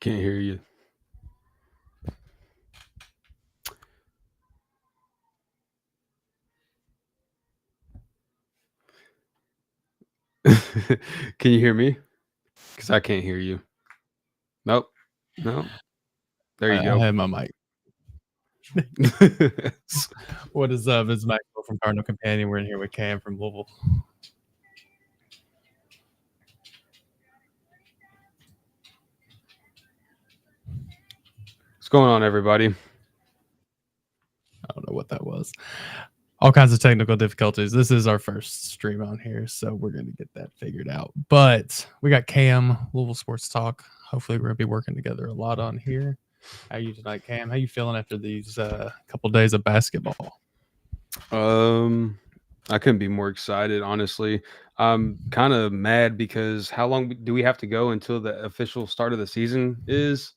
Can't hear you. Can you hear me? Because I can't hear you. Nope. No. There you I go. have my mic. What is up? It's Michael from Cardinal Companion. We're in here with Cam from Louisville. What's going on, everybody? I don't know what that was. All kinds of technical difficulties. This is our first stream on here, so we're going to get that figured out. But we got Cam, Louisville Sports Talk. Hopefully, we're going to be working together a lot on here. How are you tonight, Cam? How you feeling after these couple days of basketball? I couldn't be more excited, honestly. I'm kind of mad because how long do we have to go until the official start of the season is?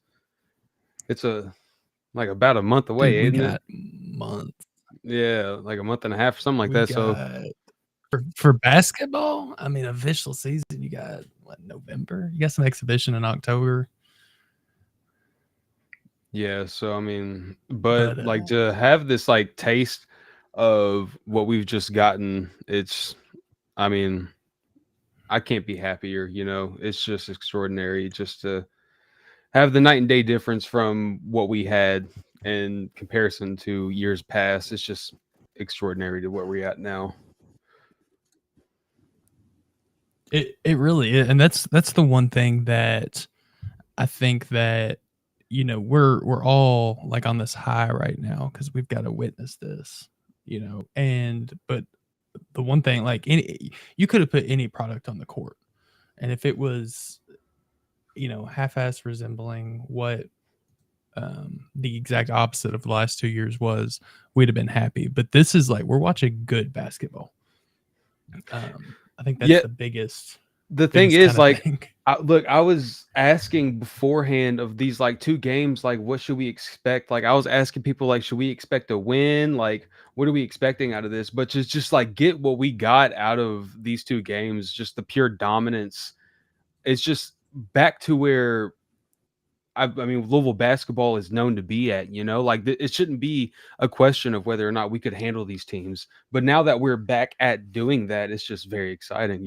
It's like about a month away, Dude, we isn't got it? months. Yeah, like a month and a half or something like that. So For basketball, I mean, official season, you got what, November? You got some exhibition in October. yeah, so I mean, but like to have this like taste of what we've just gotten, I mean, I can't be happier, it's just extraordinary just to have the night and day difference from what we had in comparison to years past. It's just extraordinary to where we're at now. It really is, and that's the one thing that I think that we're all like on this high right now because we've got to witness this, but the one thing, like, you could have put any product on the court, and if it was half-ass resembling what the exact opposite of the last 2 years was, we'd have been happy. But this is like, we're watching good basketball. I think that's the biggest. The thing is, like, I was asking beforehand of these like two games, like, what should we expect? Like, I was asking people, like, should we expect a win? Like, what are we expecting out of this? But just like get what we got out of these two games, just the pure dominance. It's just back to where I mean, Louisville basketball is known to be at, like it shouldn't be a question of whether or not we could handle these teams. But now that we're back at doing that, it's just very exciting.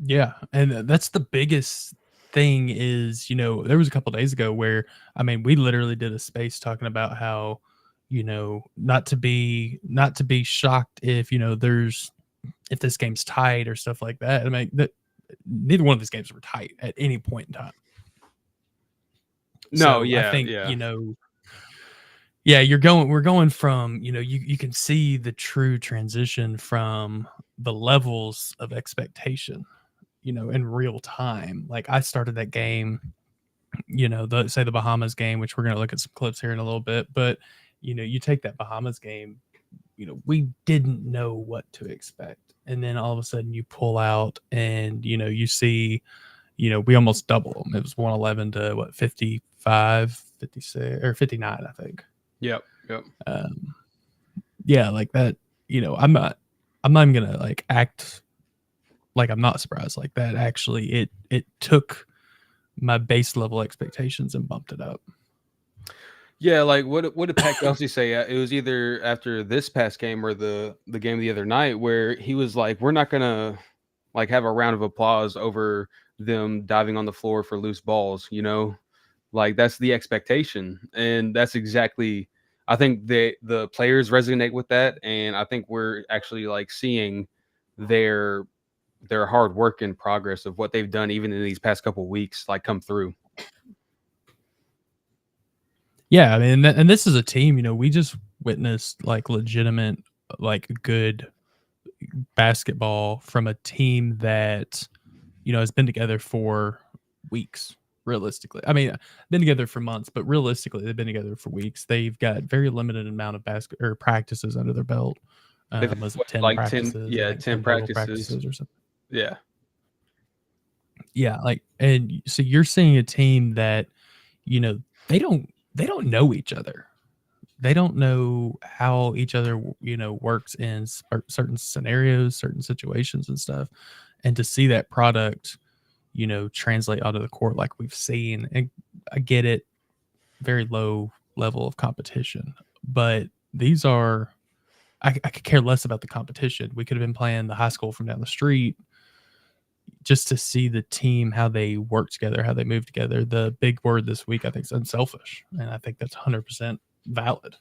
Yeah, and that's the biggest thing is, there was a couple days ago where, I mean, we literally did a space talking about how, not to be shocked if, if this game's tight or stuff like that. I mean, neither one of these games were tight at any point in time. No, So yeah, I think, yeah. we're going from, you can see the true transition from the levels of expectation, in real time. Like, I started that game, the Bahamas game, which we're going to look at some clips here in a little bit, but you take that Bahamas game, we didn't know what to expect. And then all of a sudden you pull out and, you see, we almost double them. It was 111 to what, 55, 56 or 59, I think. Yep. Yeah, like that, I'm not even gonna like act like I'm not surprised. Like that, actually, it took my base level expectations and bumped it up. Yeah, like what did Pat Kelsey say? It was either after this past game or the game the other night where he was like, "We're not gonna like have a round of applause over them diving on the floor for loose balls." Like that's the expectation, and that's exactly. I think the players resonate with that, and I think we're actually like seeing their hard work and progress of what they've done even in these past couple of weeks like come through. Yeah, I mean, and this is a team, we just witnessed like legitimate, like good basketball from a team that, has been together for weeks, realistically. I mean, been together for months, but realistically, they've been together for weeks. They've got very limited amount of practices under their belt. Was it 10 like practices? 10, yeah, 10 practices or something. Yeah. Yeah, like, and so you're seeing a team that, they don't know each other. They don't know how each other, works in certain scenarios, certain situations and stuff. And to see that product, translate onto the court like we've seen. And I get it, very low level of competition, but these are, I could care less about the competition. We could have been playing the high school from down the street just to see the team, how they work together, how they move together. The big word this week, I think, is unselfish. And I think that's 100% valid.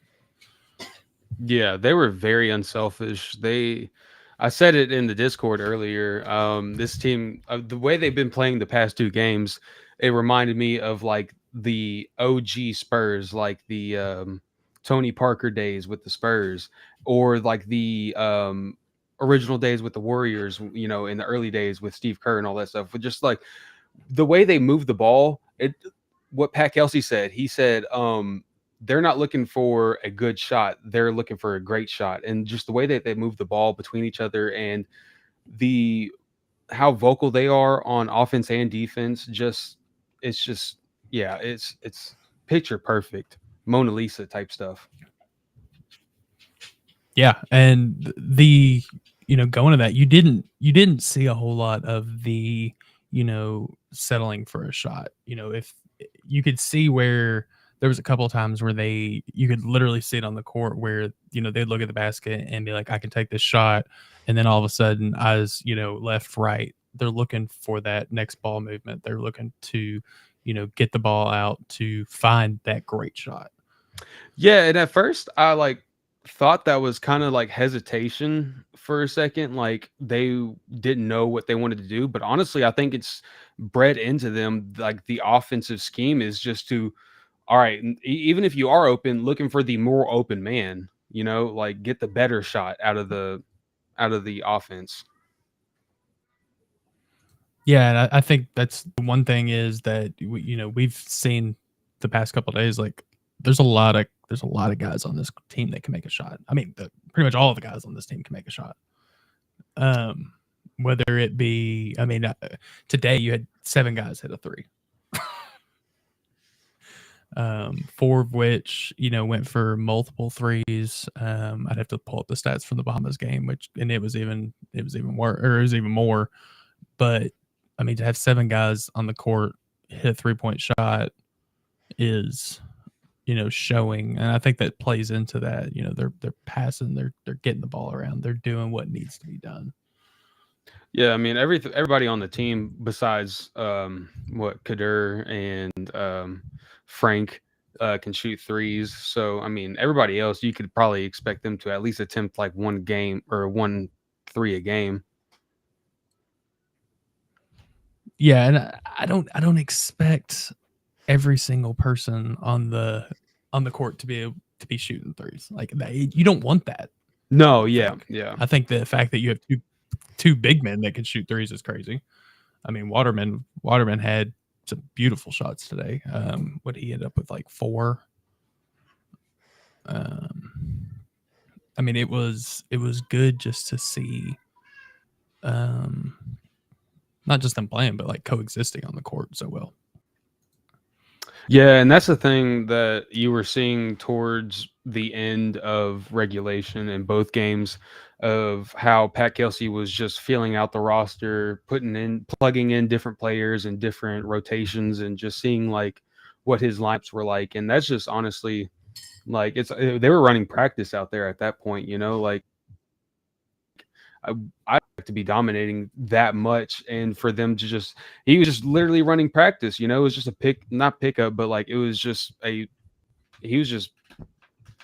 Yeah, they were very unselfish. I said it in the Discord earlier. This team, the way they've been playing the past two games, it reminded me of like the OG Spurs, like the Tony Parker days with the Spurs, or like the original days with the Warriors. In the early days with Steve Kerr and all that stuff. But just like the way they move the ball, what Pat Kelsey said, he said, they're not looking for a good shot. They're looking for a great shot. And just the way that they move the ball between each other and how vocal they are on offense and defense, it's picture perfect. Mona Lisa type stuff. Yeah. And going to that, you didn't see a whole lot of the, settling for a shot. If you could see where there was a couple of times where you could literally see it on the court where, they'd look at the basket and be like, I can take this shot. And then all of a sudden, eyes, left, right, they're looking for that next ball movement. They're looking to, get the ball out to find that great shot. Yeah. And at first I thought that was kind of like hesitation for a second. Like they didn't know what they wanted to do. But honestly, I think it's bred into them. Like the offensive scheme is just to, all right, even if you are open, looking for the more open man, like get the better shot out of the offense. Yeah, and I think that's the one thing is that we've seen the past couple of days, like there's a lot of guys on this team that can make a shot. I mean, pretty much all of the guys on this team can make a shot. Whether it be, today you had 7 guys hit a 3. 4 of which went for multiple threes. I'd have to pull up the stats from the Bahamas game, and it was even worse, or it was even more. But to have 7 guys on the court hit a 3-point shot is showing, and I think that plays into that. They're passing, they're getting the ball around, they're doing what needs to be done. Yeah, everybody on the team besides Kader and Frank can shoot threes. So everybody else, you could probably expect them to at least attempt like one game or 1 3 a game. Yeah, and I don't expect every single person on the court to be shooting threes like that. You don't want that. No, yeah. I think the fact that you have two big men that can shoot threes is crazy. Waterman had some beautiful shots today. What he ended up with, like 4. It was good just to see, not just them playing, but like coexisting on the court so well. Yeah, and that's the thing that you were seeing towards the end of regulation in both games, of how Pat Kelsey was just feeling out the roster, plugging in different players and different rotations, and just seeing like what his lineups were like. And that's just honestly like they were running practice out there at that point, like I like to be dominating that much, and for them to he was just literally running practice. It was just not pickup, but like it was just he was just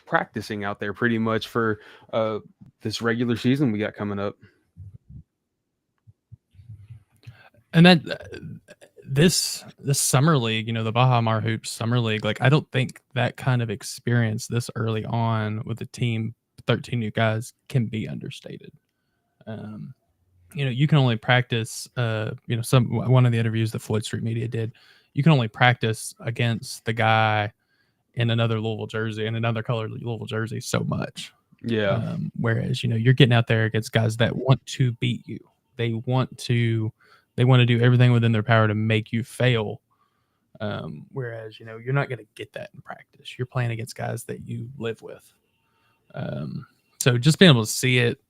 practicing out there pretty much for this regular season we got coming up. And then this summer league, the Baha-Mar Hoops summer league, like I don't think that kind of experience this early on with a team, 13 new guys, can be understated. You can only practice, one of the interviews that Floyd Street Media did, you can only practice against the guy in another Louisville jersey and another colored Louisville jersey so much. Yeah. Whereas, you're getting out there against guys that want to beat you. They want to do everything within their power to make you fail. Whereas, you're not going to get that in practice. You're playing against guys that you live with. So just being able to see it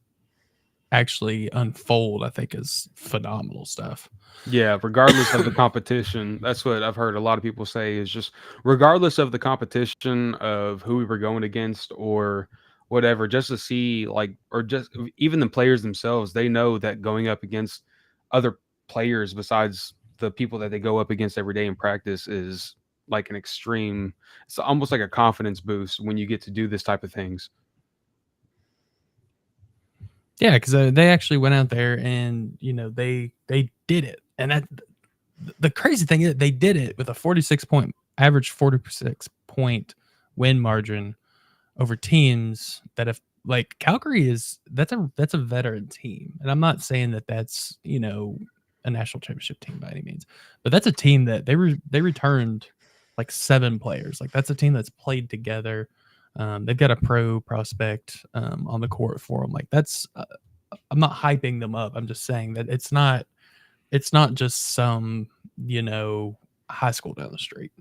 actually unfold, I think is phenomenal stuff. Yeah, regardless of the competition, that's what I've heard a lot of people say is just regardless of the competition of who we were going against or whatever, just to see like, or just even the players themselves, they know that going up against other players besides the people that they go up against every day in practice is like an extreme, it's almost like a confidence boost when you get to do this type of things. Yeah, because they actually went out there and they did it, and that the crazy thing is they did it with a 46-point average, 46-point win margin over teams that have like Calgary is that's a veteran team, and I'm not saying that that's a national championship team by any means, but that's a team that they returned like 7 players. Like that's a team that's played together. They've got a pro prospect on the court for them. Like that's I'm not hyping them up. I'm just saying that it's not just some high school down the street.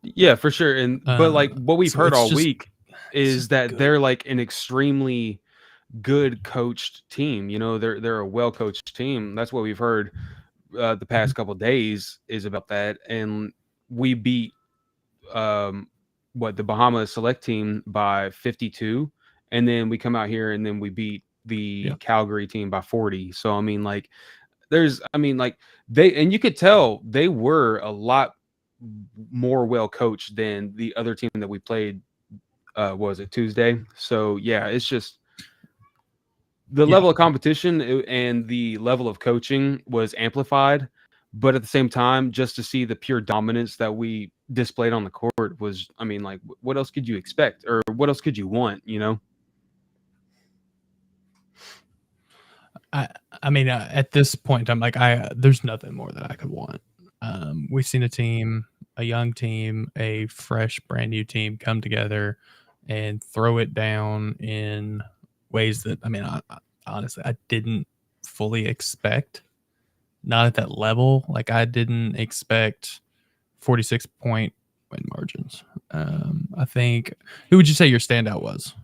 Yeah, for sure. And but like what we've So heard it's all just week is that good. they're like an extremely good coached team. You know, they're a well coached team. That's what we've heard the past couple days is about that. And we beat the Bahamas Select team by 52, and then we come out here and then we beat the Calgary team by 40. So I mean, like, they, and you could tell they were a lot more well coached than the other team that we played. Was it Tuesday? So yeah, it's just the level of competition and the level of coaching was amplified, but at the same time, just to see the pure dominance that we displayed on the court was, I mean, like, what else could you expect, or what else could you want, you know? I mean, at this point, I'm like, there's nothing more that I could want. We've seen a young team, a fresh, brand new team come together and throw it down in ways that, I mean, honestly, I didn't fully expect. Not at that level. Like I didn't expect 46-point win margins. I think, who would you say your standout was?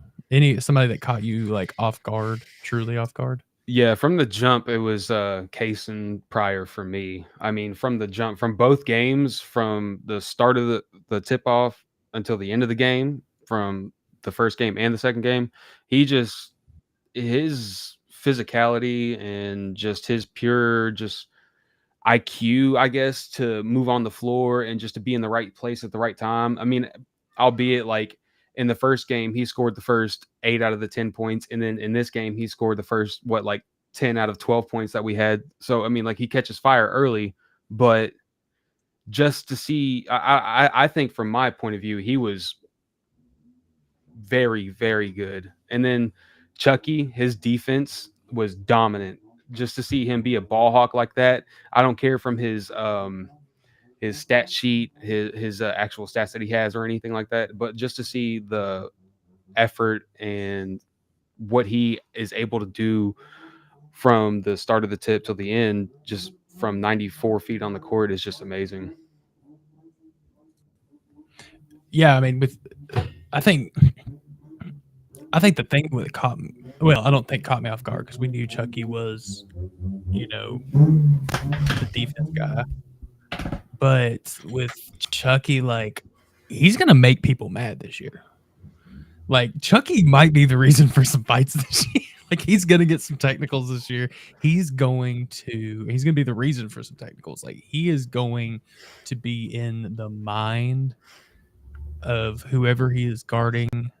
Somebody that caught you like off guard, truly off guard? Yeah, from the jump, it was Kaysen Pryor for me. I mean, from the jump, from both games, from the start of the tip off until the end of the game, from the first game and the second game, he just, his physicality and just his pure just IQ, I guess, to move on the floor and just to be in the right place at the right time. I mean, albeit like in the first game, he scored the first 8 out of the 10 points. And then in this game, he scored the first, like 10 out of 12 points that we had. So, I mean, like he catches fire early, but just to see, I think from my point of view, he was very, very good. And then Chucky, his defense was dominant. Just to see him be a ball hawk like that, I don't care from his stat sheet, his actual stats that he has or anything like that, but just to see the effort and what he is able to do from the start of the tip till the end, just from 94 feet on the court, is just amazing. Yeah, I mean, I think the thing with caught me, well, I don't think caught me off guard because we knew Chucky was, the defense guy. But with Chucky, like he's gonna make people mad this year. Like Chucky might be the reason for some fights this year. Like he's gonna get some technicals this year. He's gonna be the reason for some technicals. Like he is going to be in the mind of whoever he is guarding,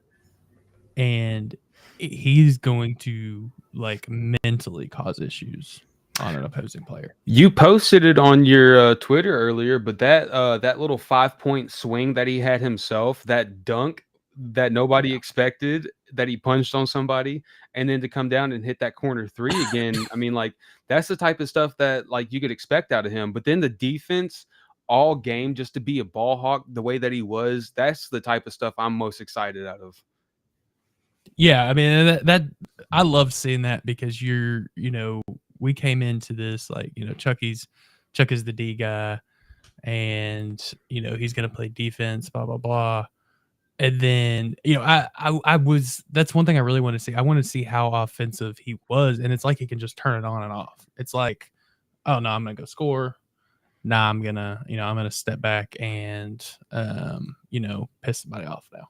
and he's going to like mentally cause issues on an opposing player. You posted it on your Twitter earlier, but that little 5-point swing that he had himself, that dunk that nobody expected, that he punched on somebody, and then to come down and hit that corner 3 again. I mean, like, that's the type of stuff that like you could expect out of him. But then the defense all game, just to be a ball hawk the way that he was, that's the type of stuff I'm most excited out of. Yeah, I mean that I love seeing that because we came into this like Chuck is the D guy, and he's gonna play defense, blah blah blah. And then, I was that's one thing I really want to see. I want to see how offensive he was, and it's like he can just turn it on and off. It's like, oh no, I'm gonna go score. Nah, I'm gonna step back and piss somebody off now.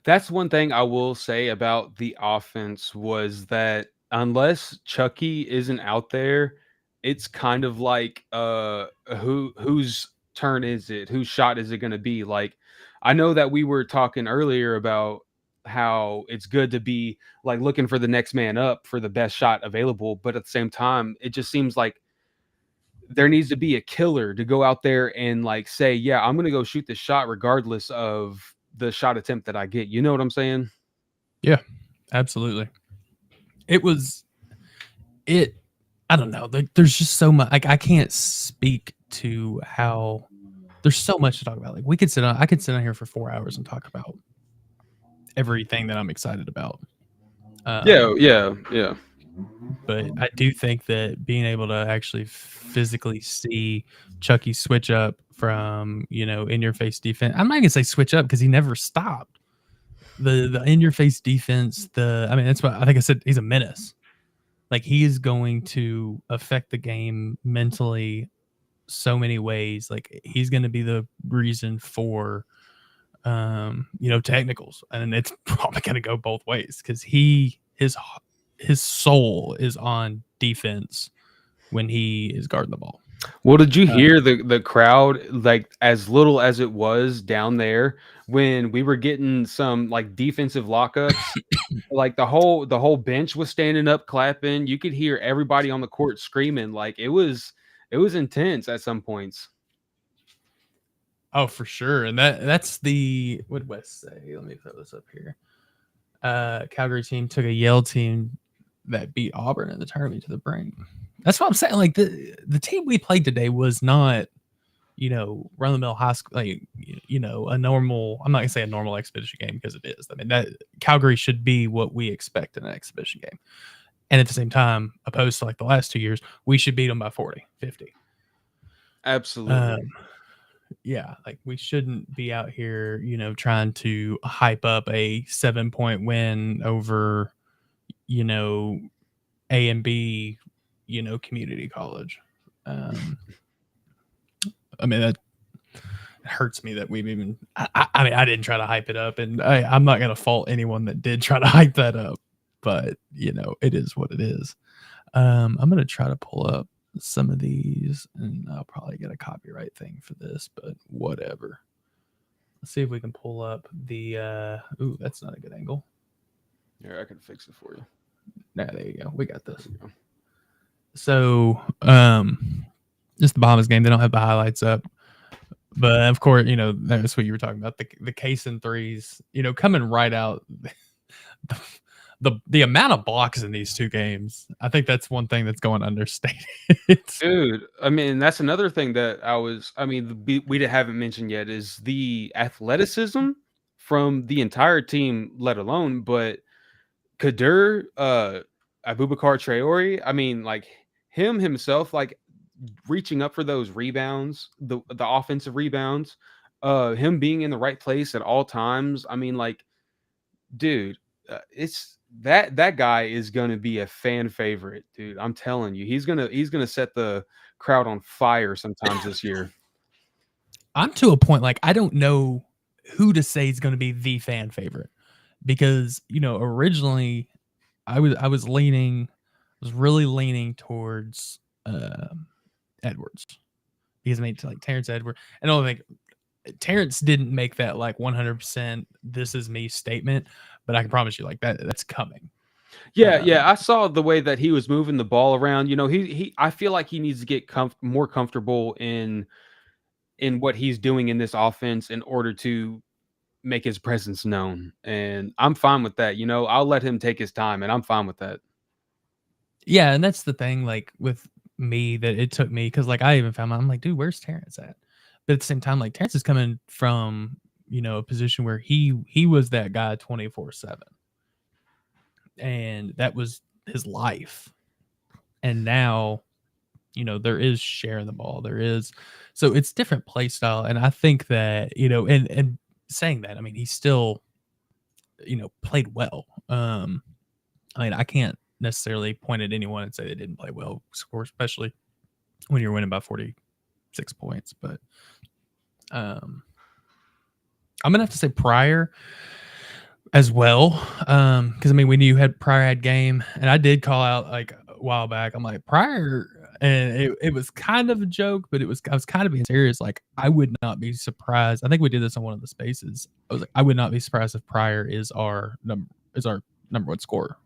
That's one thing I will say about the offense was that unless Chucky isn't out there, it's kind of like whose turn is it? Whose shot is it going to be? Like I know that we were talking earlier about how it's good to be like looking for the next man up for the best shot available, but at the same time, it just seems like there needs to be a killer to go out there and like say, yeah, I'm going to go shoot the shot regardless of the shot attempt that I get. You know what I'm saying? Yeah, absolutely. It was it. I don't know. There's just so much. Like I can't speak to how there's so much to talk about. Like I could sit on here for 4 hours and talk about everything that I'm excited about. Yeah, Um, yeah, yeah. but I do think that being able to actually physically see Chucky switch up from in your face defense. I'm not gonna say switch up because he never stopped the in your face defense. I mean that's what I think I said. He's a menace. Like he is going to affect the game mentally so many ways. Like he's going to be the reason for technicals, and it's probably going to go both ways because his soul is on defense when he is guarding the ball. Well, did you Uh, hear the crowd like as little as it was down there when we were getting some like defensive lockups? Like the whole bench was standing up clapping. You could hear everybody on the court screaming. Like it was intense at some points. oh, for sure, and that's the what did West say? Let me throw this up here. Calgary team took a Yale team that beat Auburn in the tournament to the brink. That's what I'm saying. Like the team we played today was not, run the mill high school, like a normal. I'm not gonna say a normal exhibition game because it is. I mean that Calgary should be what we expect in an exhibition game, and at the same time, opposed to like the last 2 years, we should beat them by 40, 50. Absolutely. Um, yeah, like we shouldn't be out here, trying to hype up a 7-point win over, you know, A and B, community college. Um, I mean, that hurts me that we've even. I mean, I didn't try to hype it up, and I'm not gonna fault anyone that did try to hype that up, but it is what it is. I'm gonna try to pull up some of these, and I'll probably get a copyright thing for this, but whatever. Let's see if we can pull up the. Ooh, that's not a good angle. Here, I can fix it for you. Nah, there you go. We got this. There you go. So, just the Bahamas game. They don't have the highlights up, but of course, that's what you were talking about. The case and threes, coming right out. The amount of blocks in these two games, I think that's one thing that's going understated. Dude, I mean, that's another thing that we haven't mentioned yet is the athleticism from the entire team, let alone, but Kader, Abubakar Traore, I mean, like him himself, like reaching up for those rebounds, the offensive rebounds, him being in the right place at all times. I mean, like, dude, it's that guy is gonna be a fan favorite, dude. I'm telling you, he's gonna set the crowd on fire sometimes this year. I'm to a point like I don't know who to say is going to be the fan favorite because originally I was really leaning towards Edwards because I made like Terrence Edward. I don't think Terrence didn't make that like 100% this is me statement, but I can promise you like that's coming. Yeah, Um, yeah, I saw the way that he was moving the ball around. You know, he I feel like he needs to get more comfortable in what he's doing in this offense in order to make his presence known. And I'm fine with that. You know, I'll let him take his time and I'm fine with that. yeah, and that's the thing like with me that it took me because like I even found I'm like, dude, where's Terrence at? But at the same time, like Terrence is coming from a position where he was that guy 24/7, and that was his life. And now, there is sharing the ball. There is so it's different play style, and I think that and saying that, I mean, he's still played well. I mean, I can't necessarily point at anyone and say they didn't play well, especially when you're winning by 46 points. But I'm gonna have to say Pryor as well, because I mean, when you had Pryor had game, and I did call out like a while back. I'm like Pryor. And it was kind of a joke, but I was kind of being serious. Like, I would not be surprised. I think we did this on one of the spaces. I was like, I would not be surprised if Pryor is our number one scorer.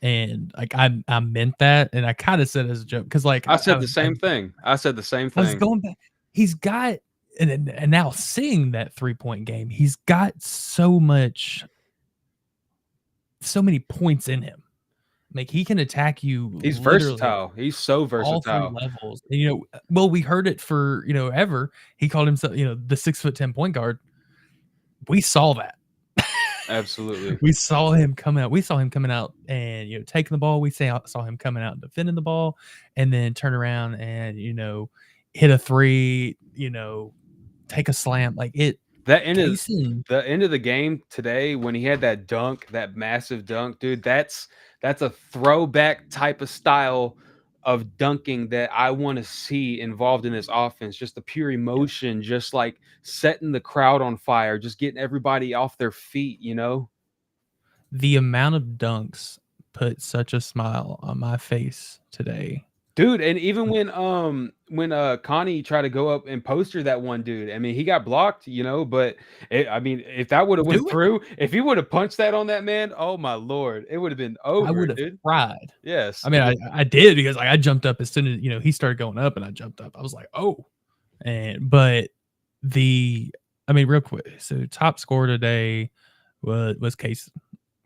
And like I meant that, and I kind of said it as a joke because like I said the same thing. I said the same I was thing. going back. He's got and now seeing that 3-point game, he's got so many points in him. Like, he can attack you. He's literally versatile. He's so all 3 versatile. levels. And, well, we heard it for ever. He called himself the 6'10" point guard. We saw that. Absolutely. We saw him come out. We saw him coming out and taking the ball. We saw him coming out and defending the ball, and then turn around and hit a 3. Take a slam. Like it. The end of the game today when he had that dunk, that massive dunk, dude. That's a throwback type of style of dunking that I want to see involved in this offense. Just the pure emotion, just like setting the crowd on fire, just getting everybody off their feet, The amount of dunks put such a smile on my face today. Dude, and even when Connie tried to go up and poster that one dude, I mean, he got blocked, but if that would have went through, if he would have punched that on that man, oh my Lord, it would have been over. I would have cried. Yes. I mean, I did, because I jumped up as soon as he started going up, and I jumped up. I was like, oh, but real quick. So top scorer today was Case.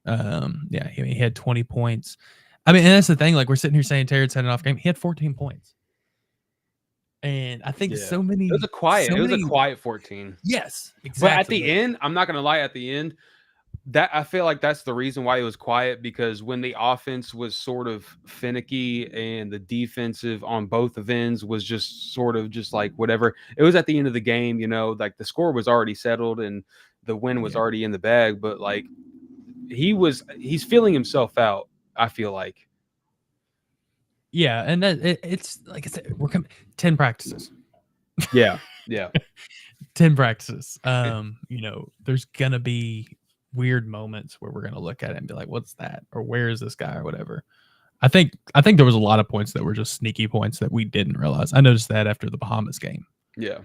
He had 20 points. I mean, and that's the thing. Like, we're sitting here saying Terrence had an off game. He had 14 points, and I think so many. It was a quiet 14. Yes, exactly. But at the end, I'm not gonna lie. At the end, that I feel like that's the reason why it was quiet, because when the offense was sort of finicky and the defensive on both of ends was just sort of just like whatever. It was at the end of the game, like the score was already settled and the win was already in the bag. But like he's feeling himself out, I feel like. Yeah, and that it's like I said, we're coming 10 practices. Yeah. 10 practices. There's gonna be weird moments where we're gonna look at it and be like, "What's that?" or "Where is this guy?" or whatever. I think there was a lot of points that were just sneaky points that we didn't realize. I noticed that after the Bahamas game. Yeah.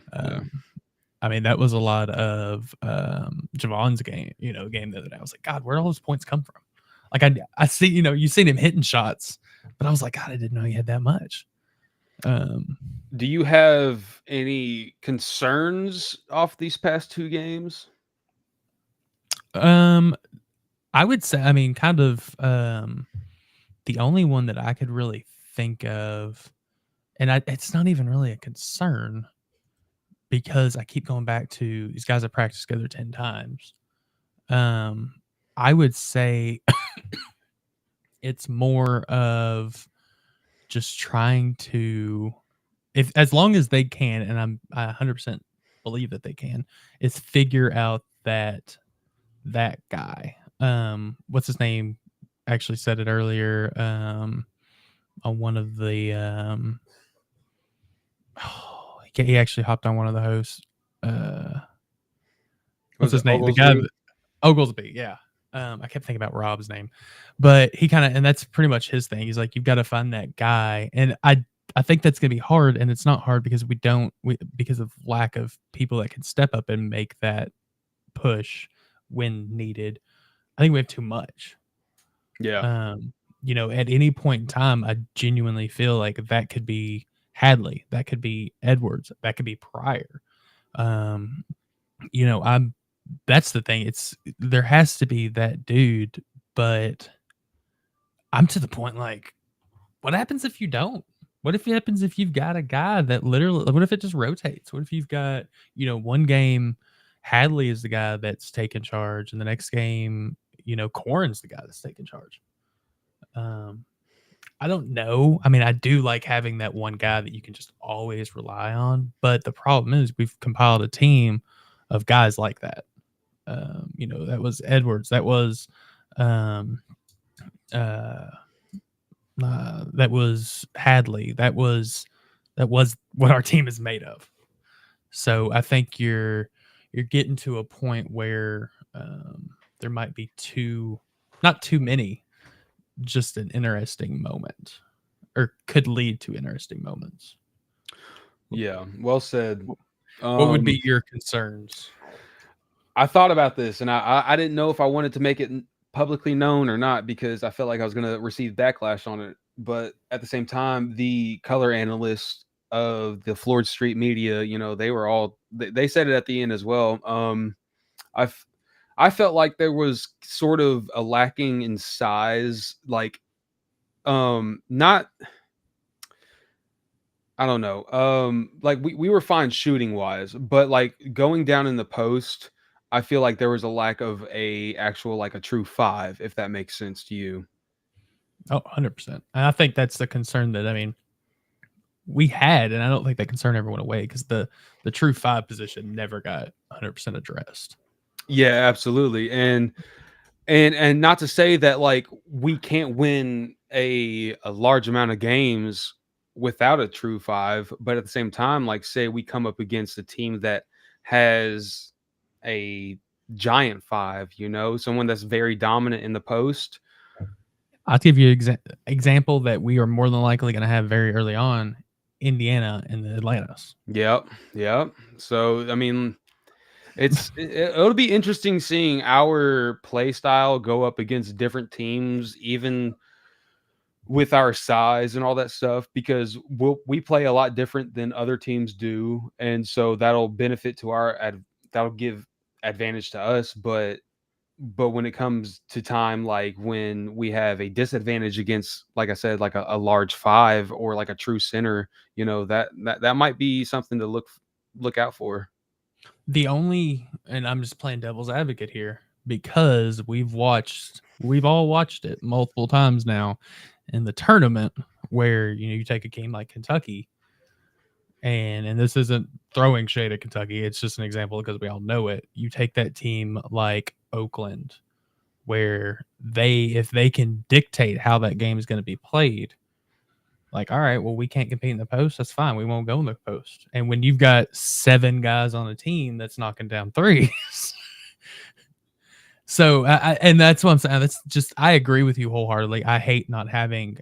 I mean, that was a lot of Javon's game. Game the other day. I was like, God, where all those points come from? Like I see, you've seen him hitting shots, but I was like, God, I didn't know he had that much. Do you have any concerns off these past 2 games? I would say, kind of the only one that I could really think of, and it's not even really a concern, because I keep going back to these guys have practiced together 10 times. I would say it's more of just trying to, as long as they can, and I 100% believe that they can, is figure out that guy. What's his name? Actually said it earlier. On one of the he actually hopped on one of the hosts. What's his name? Oglesby? The guy Oglesby, yeah. I kept thinking about Rob's name, but he kind of, and that's pretty much his thing. He's like, you've got to find that guy, and I think that's gonna be hard, and it's not hard because because of lack of people that can step up and make that push when needed. I think we have too much. Yeah. At any point in time, I genuinely feel like that could be Hadley, that could be Edwards, that could be Pryor. That's the thing. There has to be that dude, but I'm to the point like, what happens if you don't? What if it happens if you've got a guy that literally, what if it just rotates? What if you've got, one game Hadley is the guy that's taking charge, and the next game, Corrin's the guy that's taking charge? I don't know. I mean, I do like having that one guy that you can just always rely on, but the problem is we've compiled a team of guys like that. That was Edwards. Um, uh, that was Hadley. That was what our team is made of. So I think you're getting to a point where there might be not too many, just an interesting moment, or could lead to interesting moments. Yeah, well said. What would Um, be your concerns? I thought about this, and I didn't know if I wanted to make it publicly known or not because I felt like I was going to receive backlash on it. But at the same time, the color analysts of the Floyd Street Media, they were all they said it at the end as well. I f- I felt like there was sort of a lacking in size, like not I don't know. Like we were fine shooting wise, but like going down in the post, I feel like there was a lack of a actual like a true five, if that makes sense to you. Oh, 100%. And I think that's the concern that, we had, and I don't think that concern ever went away because the true five position never got 100% addressed. Yeah, absolutely. And not to say that like we can't win a large amount of games without a true five, but at the same time, like say we come up against a team that has a giant five, someone that's very dominant in the post. I'll give you an example that we are more than likely going to have very early on: Indiana and the Atlantis. Yep, yep. So I mean, it'll be interesting seeing our play style go up against different teams, even with our size and all that stuff, because we play a lot different than other teams do, and so that'll benefit to that'll give advantage to us. But when it comes to time, like when we have a disadvantage against, like I said, like a large five or like a true center, that might be something to look out for. And I'm just playing devil's advocate here because we've all watched it multiple times now in the tournament where you take a game like Kentucky, and this isn't throwing shade at Kentucky, it's just an example because we all know it. You take that team like Oakland, where if they can dictate how that game is going to be played, like, all right, well, we can't compete in the post, that's fine, we won't go in the post. And when you've got 7 guys on a team that's knocking down threes, so and that's what I'm saying. That's just, I agree with you wholeheartedly. I hate not having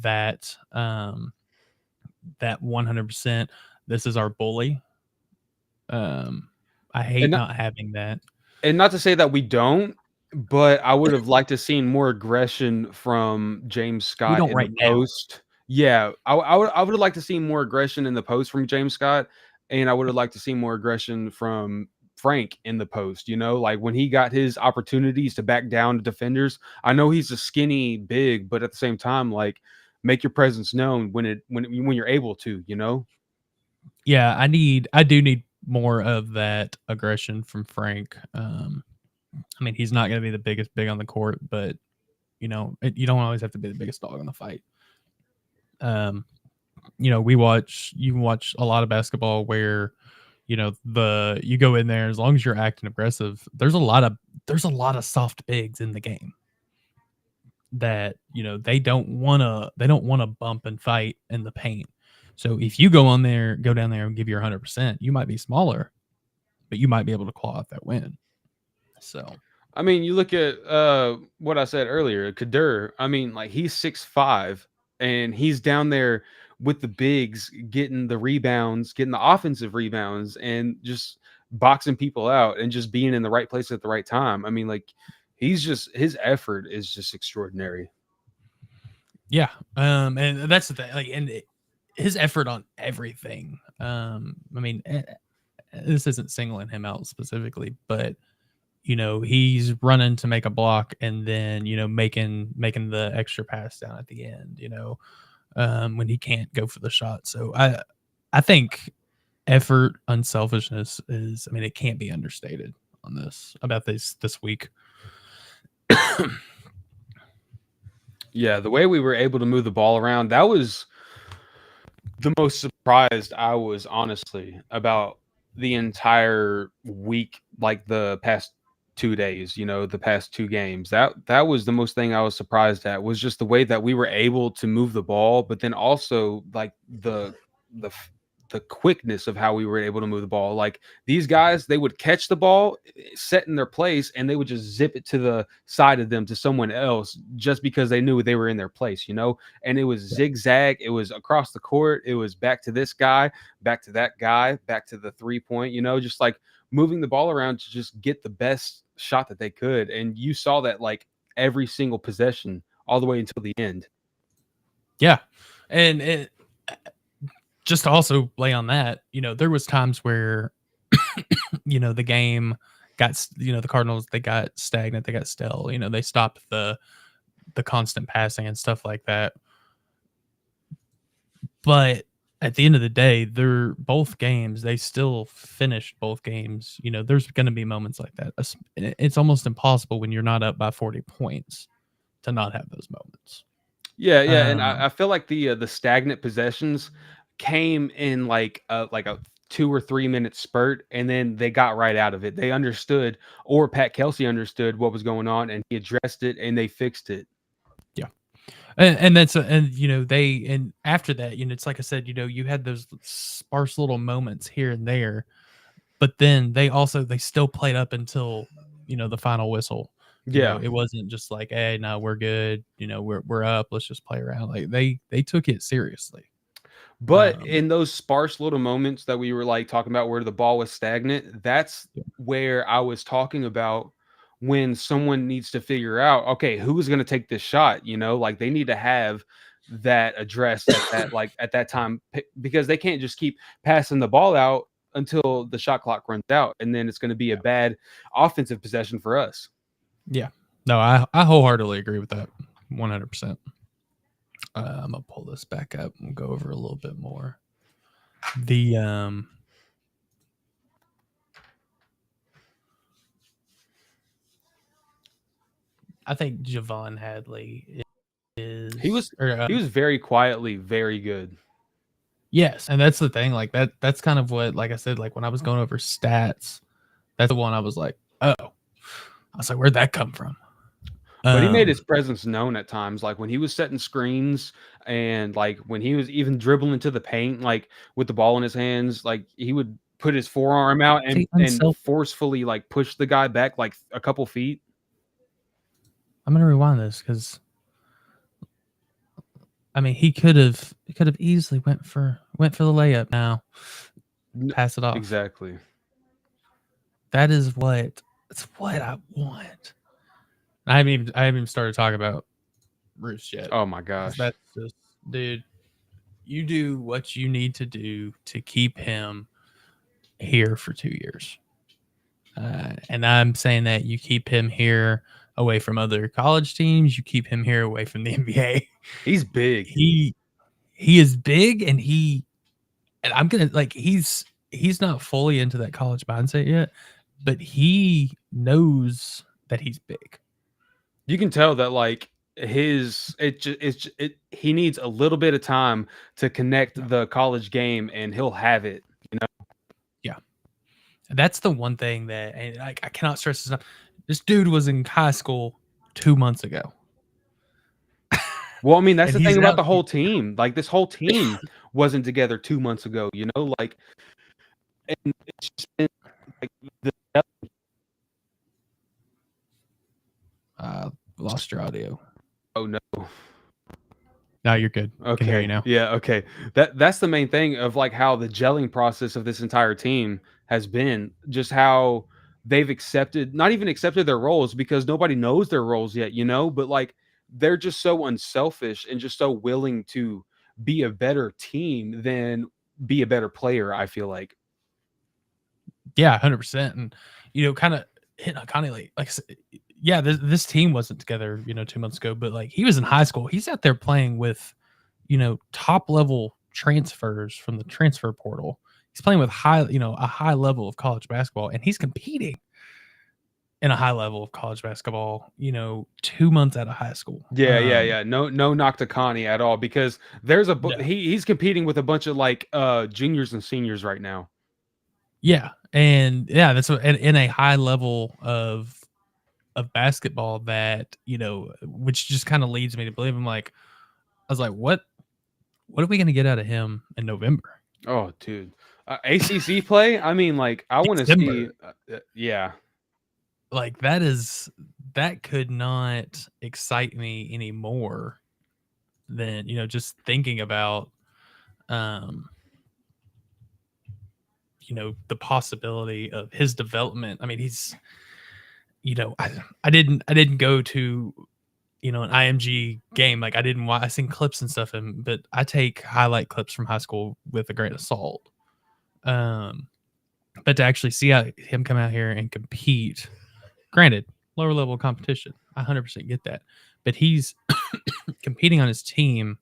that that 100%. This is our bully. I hate And not having that. not to say that we don't, but I would have liked to seen more aggression from James We Scott don't in the right now. post. Yeah, I would have liked to see more aggression in the post from James Scott, and I would have liked to see more aggression from Frank in the post. Like when he got his opportunities to back down to defenders. I know he's a skinny big, but at the same time, like make your presence known when you're able to. Yeah, I do need more of that aggression from Frank. He's not going to be the biggest big on the court, but you don't always have to be the biggest dog in the fight. You can watch a lot of basketball where you go in there, as long as you're acting aggressive, there's a lot of soft bigs in the game that they don't want to bump and fight in the paint. So if you go down there and give your 100%, you might be smaller, but you might be able to claw out that win. So I mean, you look at what I said earlier, Kadir. I mean, like he's 6'5", and he's down there with the bigs, getting the rebounds, getting the offensive rebounds, and just boxing people out and just being in the right place at the right time. I mean, like his effort is just extraordinary. yeah, and that's the thing. Like, his effort on everything. This isn't singling him out specifically, but he's running to make a block and then making the extra pass down at the end. When he can't go for the shot. So I think effort, unselfishness is. It can't be understated on this week. Yeah, the way we were able to move the ball around, that was the most surprised I was honestly about the entire week, like the past 2 days, the past 2 games. That was the most thing I was surprised at, was just the way that we were able to move the ball, but then also like the the quickness of how we were able to move the ball. Like these guys, they would catch the ball, set in their place, and they would just zip it to the side of them to someone else just because they knew they were in their place. And it was zigzag, it was across the court, it was back to this guy, back to that guy, back to the 3-point, just like moving the ball around to just get the best shot that they could. And you saw that like every single possession all the way until the end. Yeah. And just to also lay on that, there was times where, the game got, the Cardinals, they got stagnant, they got stale, they stopped the constant passing and stuff like that. But at the end of the day, they're both games, they still finished both games. There's going to be moments like that. It's almost impossible when you're not up by 40 points to not have those moments. Yeah, and I feel like the stagnant possessions came in like a 2 or 3 minute spurt, and then they got right out of it. They understood, or Pat Kelsey understood what was going on, and he addressed it, and they fixed it. Yeah, and that's and after that, it's like I said, you had those sparse little moments here and there, but then they still played up until the final whistle. Yeah, it wasn't just like, hey, no, we're good. We're up. Let's just play around. Like they took it seriously. But in those sparse little moments that we were like talking about where the ball was stagnant, that's where I was talking about when someone needs to figure out, okay, who's going to take this shot? Like they need to have that addressed at that time, because they can't just keep passing the ball out until the shot clock runs out, and then it's going to be a bad offensive possession for us. Yeah, no, I wholeheartedly agree with that, 100%. I'm gonna pull this back up and go over a little bit more. The I think Javon Hadley is he was very quietly very good. Yes, and that's the thing. Like that's kind of what, like I said, like when I was going over stats, that's the one I was like, oh, I was like, where'd that come from? But he made his presence known at times, like when he was setting screens, and like when he was even dribbling to the paint, like with the ball in his hands, like he would put his forearm out and forcefully like push the guy back like a couple feet. I'm gonna rewind this because I mean he could have easily went for the layup. Now pass it off. Exactly. That's what I want. I haven't even started talking about Bruce yet. Oh my gosh. That's just, dude, you do what you need to do to keep him here for 2 years. And I'm saying that you keep him here away from other college teams. You keep him here away from the NBA. He's big. He is big, and I'm gonna like he's not fully into that college mindset yet, but he knows that he's big. You can tell that like he needs a little bit of time to connect the college game, and he'll have it. Yeah, that's the one thing that, and I cannot stress this enough. This dude was in high school 2 months ago. Well, I mean, that's the thing about the whole team. Like this whole team wasn't together 2 months ago. Like, and it's just been like lost your audio. Oh no. No, you're good. Okay. Can hear you now. Yeah, okay. That's the main thing of like how the gelling process of this entire team has been, just how they've not even accepted their roles, because nobody knows their roles yet, but like they're just so unselfish and just so willing to be a better team than be a better player, I feel like. Yeah, 100%. And kind of hitting on Connie, like I said, yeah, this team wasn't together, 2 months ago, but like he was in high school. He's out there playing with, top level transfers from the transfer portal. He's playing with a high level of college basketball, and he's competing in a high level of college basketball, 2 months out of high school. Yeah. No knock to Connie at all, because there's he's competing with a bunch of like juniors and seniors right now. Yeah. And yeah, that's in a high level of of basketball that, which just kind of leads me to believe I was like, what are we going to get out of him in November? Oh, dude. ACC play? I mean, like, I want to see. December. Yeah. Like that could not excite me anymore than, just thinking about, um, the possibility of his development. I mean, he's, I didn't go to, an IMG game. Like I didn't watch, I seen clips and stuff, but I take highlight clips from high school with a grain of salt. But to actually see him come out here and compete, granted, lower level competition, I 100% get that, but he's competing on his team,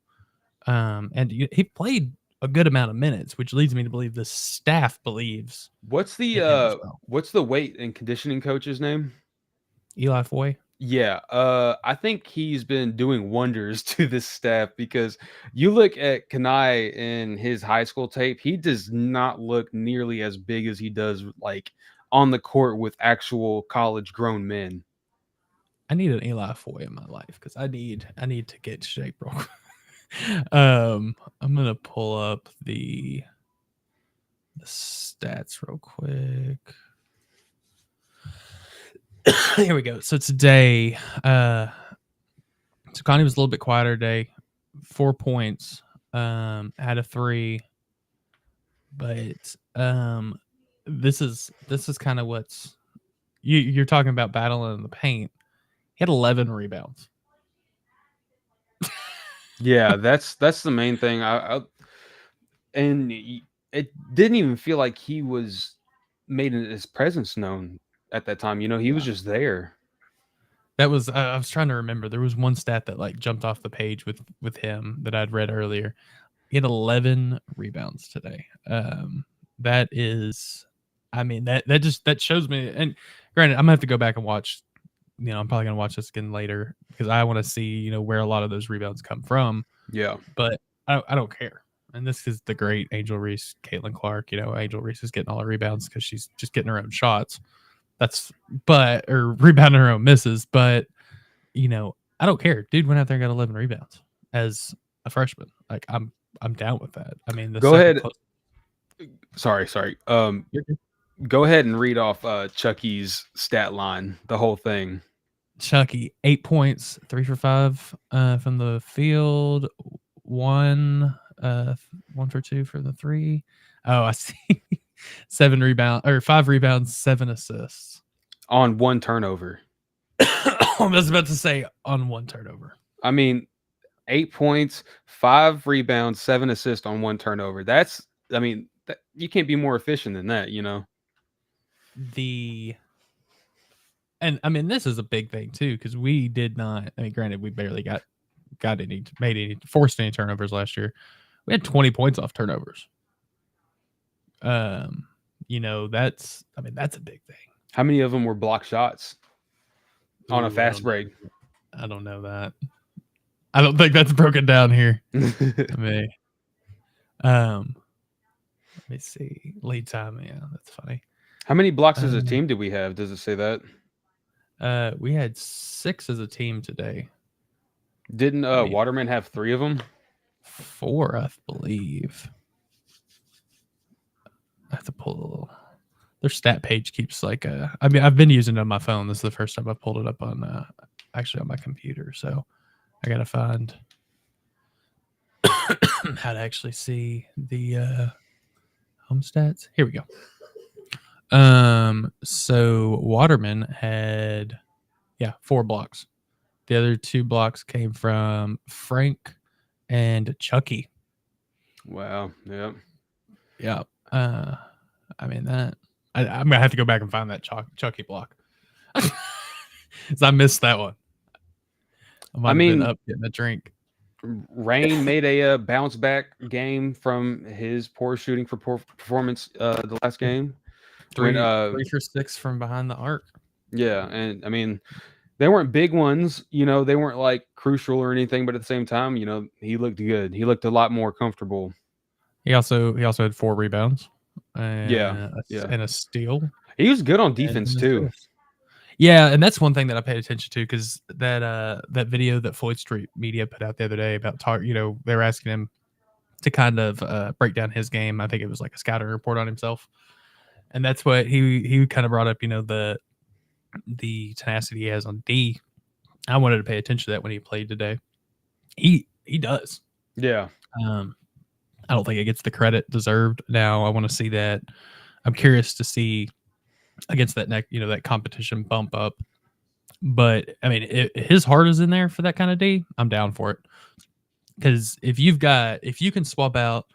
and he played a good amount of minutes, which leads me to believe the staff believes What's in him as well. the weight and conditioning coach's name? Eli Foy. Yeah, I think he's been doing wonders to this staff because you look at Kanai in his high school tape, he does not look nearly as big as he does like on the court with actual college grown men. I need an Eli Foy in my life because I need to get in shape real quick. I'm gonna pull up the stats real quick. Here we go. So today, so Connie was a little bit quieter today. 4 points, had a 3, but this is kind of what's you're talking about battling in the paint. He had 11 rebounds. Yeah, that's the main thing. And it didn't even feel like he was made his presence known at that time. He was just there. That was I was trying to remember. There was one stat that like jumped off the page with him that I'd read earlier. He had 11 rebounds today. That is, I mean, that shows me. And granted, I'm gonna have to go back and watch. I'm probably gonna watch this again later because I want to see where a lot of those rebounds come from. Yeah, But I don't care. And this is the great Angel Reese, Caitlin Clark. Angel Reese is getting all the rebounds because she's just getting her own shots. Or rebounding her own misses. But I don't care. Dude went out there and got 11 rebounds as a freshman. Like I'm down with that. I mean, go ahead. Sorry. Go ahead and read off Chucky's stat line, the whole thing. Chucky, 8 points, 3 for 5 from the field, 1 for 2 for the 3. Oh, I see. 5 rebounds, 7 assists on 1 turnover. I was about to say on 1 turnover. I mean, 8 points, 5 rebounds, 7 assists on 1 turnover. You can't be more efficient than that, And I mean, this is a big thing too because we did not. I mean, granted, we barely forced any turnovers last year. We had 20 points off turnovers. That's a big thing. How many of them were block shots on a fast break? I don't know that. I don't think that's broken down here. Let me see. Lead time. Yeah, that's funny. How many blocks as a team did we have? Does it say that? We had 6 as a team today. Didn't Waterman have 3 of them? 4, I believe. I have to pull a little. Their stat page keeps I've been using it on my phone. This is the first time I pulled it up on actually on my computer. So I gotta find how to actually see the home stats. Here we go. So Waterman had 4 blocks. The other 2 blocks came from Frank and Chucky. Wow. Yeah. Yeah. I mean that I'm gonna have to go back and find that Chucky block. I missed that one. I mean, been up getting a drink. Rain made a bounce back game from his poor shooting performance the last game. 3 for 6 from behind the arc. Yeah, and I mean, they weren't big ones, they weren't like crucial or anything, but at the same time, he looked good. He looked a lot more comfortable. He also had 4 rebounds. And and a steal. He was good on defense too. Yeah, and that's one thing that I paid attention to because that video that Floyd Street Media put out the other day about they were asking him to kind of break down his game. I think it was like a scouting report on himself, and that's what he kind of brought up. The tenacity he has on D. I wanted to pay attention to that when he played today. He does. Yeah. Um, I don't think it gets the credit deserved. Now I want to see that. I'm curious to see against that that competition bump up. But I mean, his heart is in there for that kind of D. I'm down for it. Because if you can swap out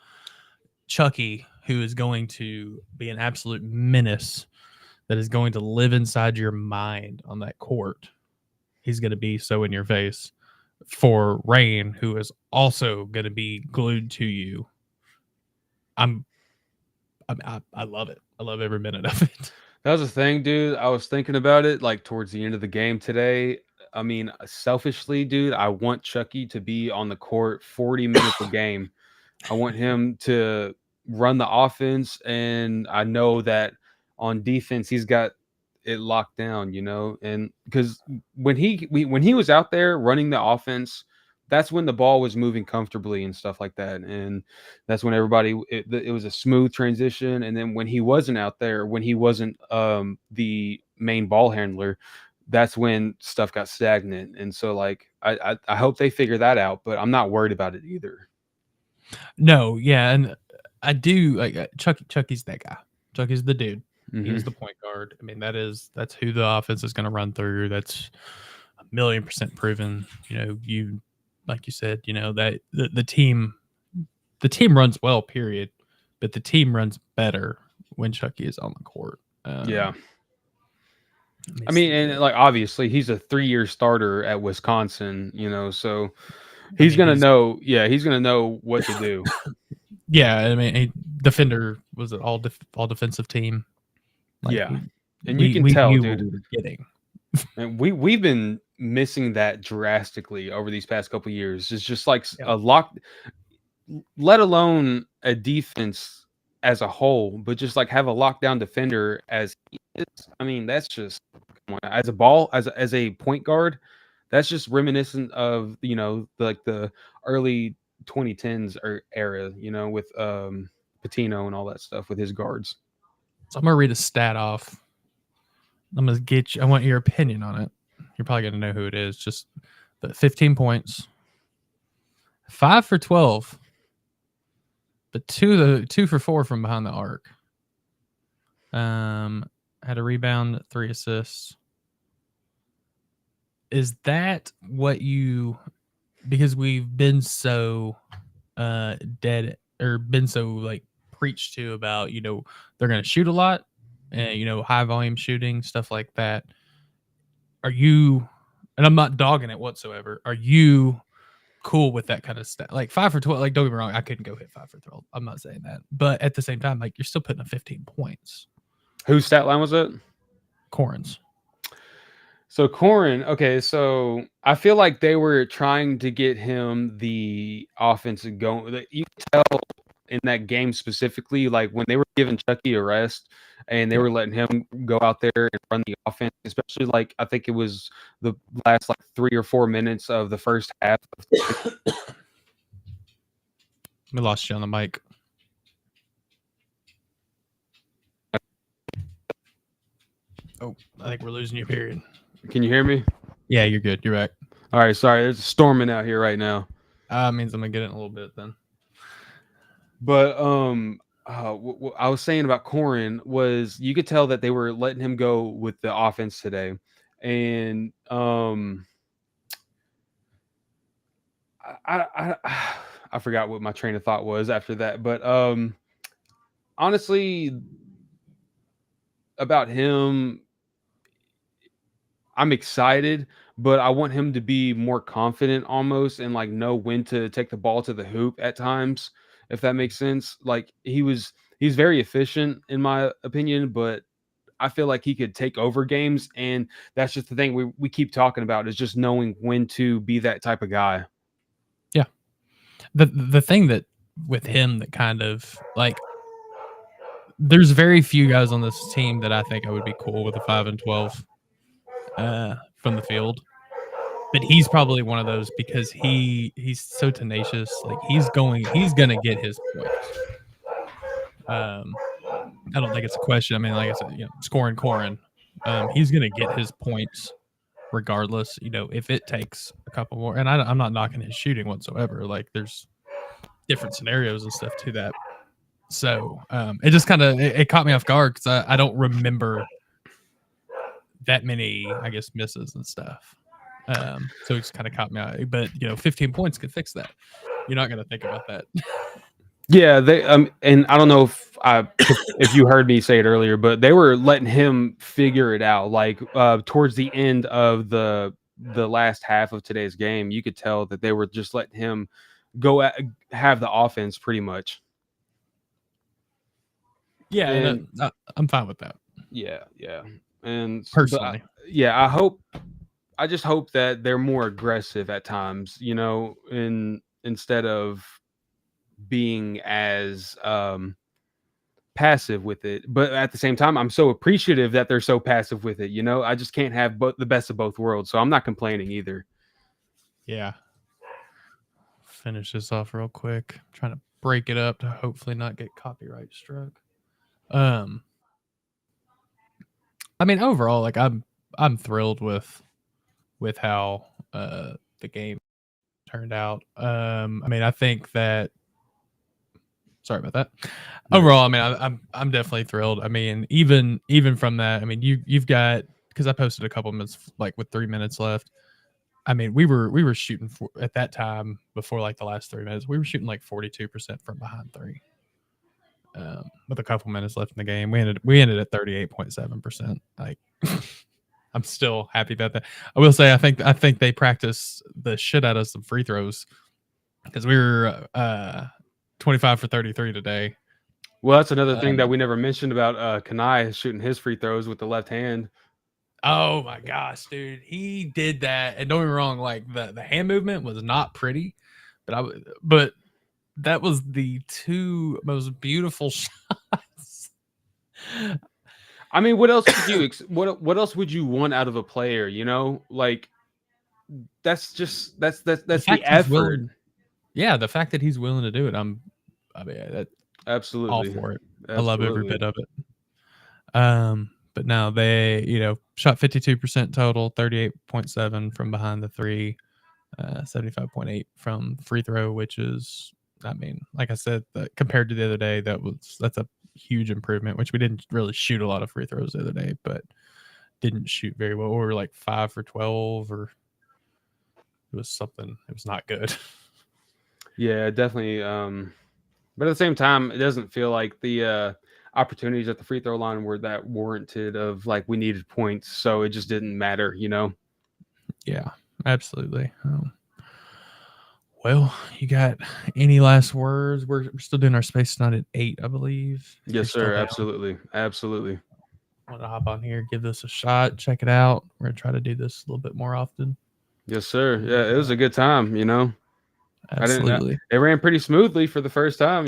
Chucky, who is going to be an absolute menace, that is going to live inside your mind on that court, he's going to be so in your face. For Rain, who is also going to be glued to you, I love it. I love every minute of it. That was the thing, dude. I was thinking about it like towards the end of the game today. I mean, selfishly, dude, I want Chucky to be on the court 40 minutes a game. I want him to run the offense, and I know that on defense he's got it locked down, and because when he was out there running the offense, that's when the ball was moving comfortably and stuff like that, and that's when it was a smooth transition. And then when he wasn't out there, when he wasn't the main ball handler, that's when stuff got stagnant. And so like I hope they figure that out, but I'm not worried about it either. No, yeah, and I do like Chucky's that guy. Chucky's the dude. Mm-hmm. He's the point guard. I mean, that's who the offense is going to run through. That's 1,000,000% proven. You like you said, that the team runs well, period. But the team runs better when Chucky is on the court. Yeah. I mean, and like obviously he's a 3-year starter at Wisconsin, so he's gonna know. Yeah, he's gonna know what to do. Yeah, I mean, defender was it all defensive team. Like, yeah, and you can tell, dude. What we were getting. And we've been missing that drastically over these past couple of years. It's just like a lock, let alone a defense as a whole, but just like have a lockdown defender as he is. I mean, that's just as a point guard. That's just reminiscent of the early 2010s era, with Patino and all that stuff with his guards. So I'm gonna read a stat off. I'm gonna get you. I want your opinion on it. You're probably gonna know who it is. Just the 15 points, 5 for 12, but 2 for 4 from behind the arc. Had a rebound, 3 assists. Is that what you? Because we've been so dead or been so like preached to about they're going to shoot a lot and high volume shooting, stuff like that. Are you, and I'm not dogging it whatsoever, are you cool with that kind of stuff? Like 5 for 12, like don't get me wrong, I couldn't go hit 5 for 12, I'm not saying that, but at the same time, like you're still putting up 15 points. Whose stat line was it? Corin's. So Corin, okay, so I feel like they were trying to get him the offense going. You can tell in that game specifically, like when they were giving Chucky a rest and they were letting him go out there and run the offense, especially like I think it was the last like 3 or 4 minutes of the first half. We lost you on the mic. Oh, I think we're losing you, period. Can you hear me? Yeah, you're good. You're back. All right, sorry. There's a storming out here right now. Means I'm going to get it in a little bit then. But what I was saying about Corin was you could tell that they were letting him go with the offense today. And I forgot what my train of thought was after that. But honestly, about him, I'm excited, but I want him to be more confident almost and like know when to take the ball to the hoop at times, if that makes sense. Like he's very efficient in my opinion, but I feel like he could take over games, and that's just the thing we keep talking about is just knowing when to be that type of guy. Yeah. The thing that with him that kind of like there's very few guys on this team that I think I would be cool with a 5 and 12. from the field. But he's probably one of those because he's so tenacious. Like he's gonna get his points. I don't think it's a question. I mean, like I said, scoring Corin, he's gonna get his points regardless. If it takes a couple more, and I'm not knocking his shooting whatsoever. Like there's different scenarios and stuff to that. So it just kind of it caught me off guard because I don't remember that many, I guess, misses and stuff. So it just kind of caught me out. But 15 points could fix that. You're not gonna think about that. Yeah, they and I don't know if you heard me say it earlier, but they were letting him figure it out. Like towards the end of the last half of today's game, you could tell that they were just letting him have the offense pretty much. Yeah, and I'm fine with that. Yeah, and personally, I just hope that they're more aggressive at times. Instead of being as passive with it, but at the same time I'm so appreciative that they're so passive with it. I just can't have the best of both worlds, so I'm not complaining either. Yeah, finish this off real quick. I'm trying to break it up to hopefully not get copyright struck. I mean, overall, like I'm thrilled with how the game turned out. I mean, I think that sorry about that. Overall, I mean, I'm definitely thrilled. I mean, even from that, I mean, you've got, because I posted a couple minutes like with 3 minutes left. I mean, we were shooting at that time before like the last 3 minutes. We were shooting like 42% from behind three. With a couple minutes left in the game, we ended at 38.7%. Like, I'm still happy about that. I will say, I think they practiced the shit out of some free throws because we were 25 for 33 today. Well, that's another thing that we never mentioned about Kanai shooting his free throws with the left hand. Oh my gosh, dude, he did that, and don't get me wrong, like the hand movement was not pretty, but that was the two most beautiful shots. I mean, what else would you what else would you want out of a player? Like that's the effort. Yeah, the fact that he's willing to do it, I mean, that absolutely all for it. Absolutely. I love every bit of it. But now they, shot 52% total, 38.7 from behind the three, 75.8 from free throw, which is, I mean, like I said, compared to the other day, that's a huge improvement, which we didn't really shoot a lot of free throws the other day, but didn't shoot very well. We were like 5 for 12, or it was something, it was not good. Yeah, definitely. But at the same time, it doesn't feel like the opportunities at the free throw line were that warranted of like we needed points, so it just didn't matter. Yeah, absolutely. Well, you got any last words? We're still doing our space tonight at 8, I believe. Yes, sir. Absolutely. I want to hop on here, give this a shot, check it out. We're gonna try to do this a little bit more often. Yes, sir. Yeah, it was a good time. Absolutely. It ran pretty smoothly for the first time.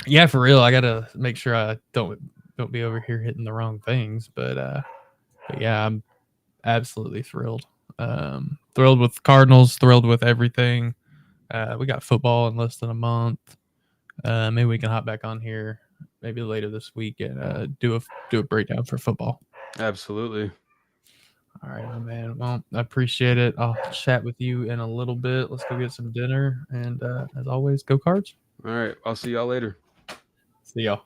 Yeah, for real. I gotta make sure I don't be over here hitting the wrong things. But yeah, I'm absolutely thrilled. Thrilled with Cardinals. Thrilled with everything. We got football in less than a month. Maybe we can hop back on here maybe later this week and do a breakdown for football. Absolutely. All right, my man. Well, I appreciate it. I'll chat with you in a little bit. Let's go get some dinner. And as always, go Cards. All right. I'll see y'all later. See y'all.